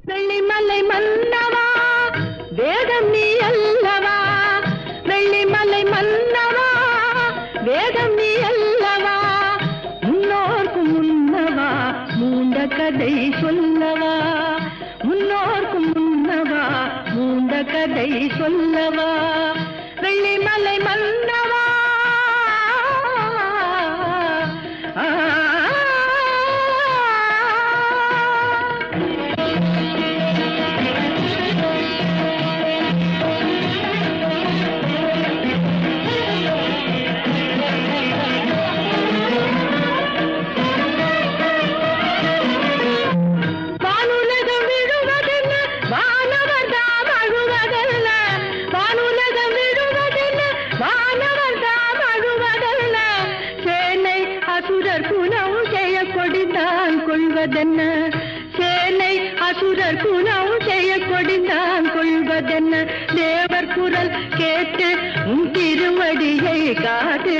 வெள்ளிமலை மன்னவா வேதம் நீ அல்லவா, வெள்ளிமலை மன்னவா வேதம் நீ அல்லவா, முன்னோர்க்கு முன்னவா மூண்ட கதை சொல்லவா, முன்னோர்க்கு முன்னவா மூண்ட கதை சொல்லவா, வெள்ளிமலை மன்னவா. சேனை அசுரர் குணம் செய்ய கொடிந்தான் கொள்வதென்ன, தேவர் குரல் கேட்டு உன் திருவடியை காது